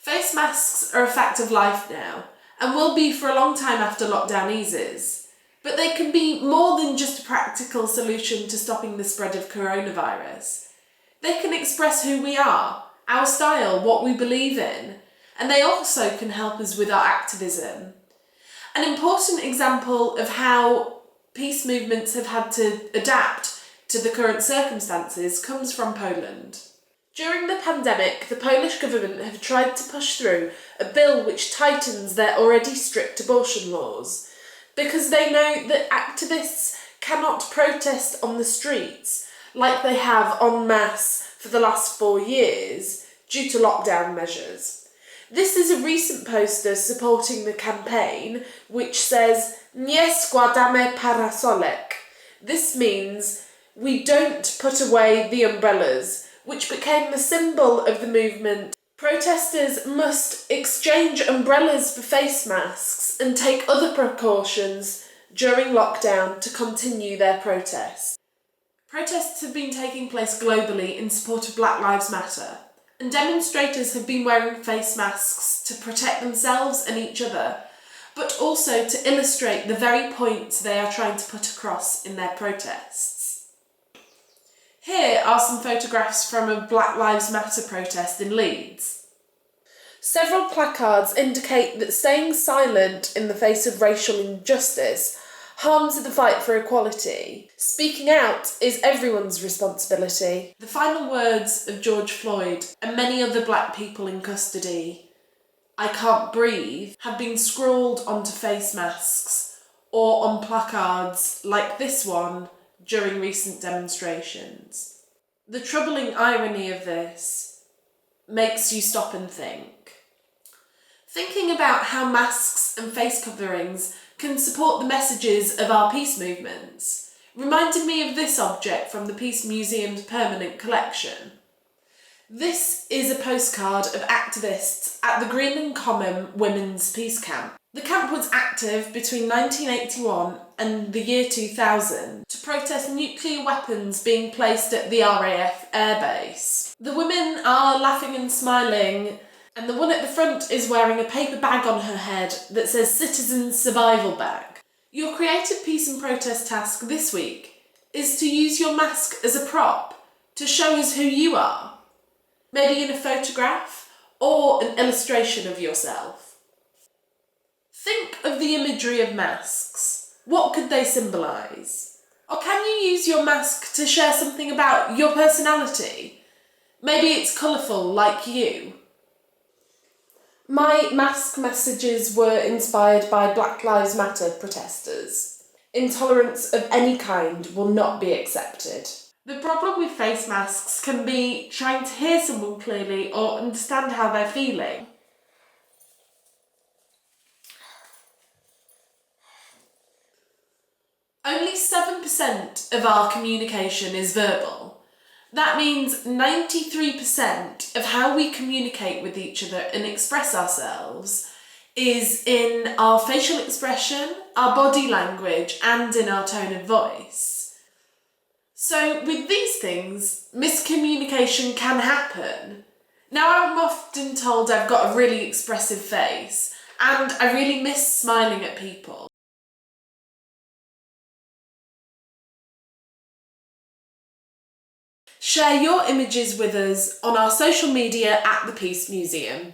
Face masks are a fact of life now, and will be for a long time after lockdown eases. But they can be more than just a practical solution to stopping the spread of coronavirus. They can express who we are, our style, what we believe in, and they also can help us with our activism. An important example of how peace movements have had to adapt to the current circumstances comes from Poland. During the pandemic, the Polish government have tried to push through a bill which tightens their already strict abortion laws, because they know that activists cannot protest on the streets like they have en masse for the last 4 years due to lockdown measures. This is a recent poster supporting the campaign which says "Nie składamy parasolek." This means we don't put away the umbrellas, which became the symbol of the movement. Protesters must exchange umbrellas for face masks and take other precautions during lockdown to continue their protests. Protests have been taking place globally in support of Black Lives Matter, and demonstrators have been wearing face masks to protect themselves and each other, but also to illustrate the very points they are trying to put across in their protests. Here are some photographs from a Black Lives Matter protest in Leeds. Several placards indicate that staying silent in the face of racial injustice harms the fight for equality. Speaking out is everyone's responsibility. The final words of George Floyd and many other black people in custody, "I can't breathe," have been scrawled onto face masks or on placards like this one during recent demonstrations. The troubling irony of this makes you stop and think. Thinking about how masks and face coverings can support the messages of our peace movements reminded me of this object from the Peace Museum's permanent collection. This is a postcard of activists at the Green and Common Women's Peace Camp. The camp was active between 1981 and the year 2000 to protest nuclear weapons being placed at the RAF airbase. The women are laughing and smiling, and the one at the front is wearing a paper bag on her head that says Citizen Survival Bag. Your creative peace and protest task this week is to use your mask as a prop to show us who you are, maybe in a photograph or an illustration of yourself. Think of the imagery of masks. What could they symbolise? Or can you use your mask to share something about your personality? Maybe it's colourful like you. My mask messages were inspired by Black Lives Matter protesters. Intolerance of any kind will not be accepted. The problem with face masks can be trying to hear someone clearly or understand how they're feeling. Only 7% of our communication is verbal. That means 93% of how we communicate with each other and express ourselves is in our facial expression, our body language, and in our tone of voice. So with these things, miscommunication can happen. Now, I'm often told I've got a really expressive face, and I really miss smiling at people. Share your images with us on our social media at the Peace Museum.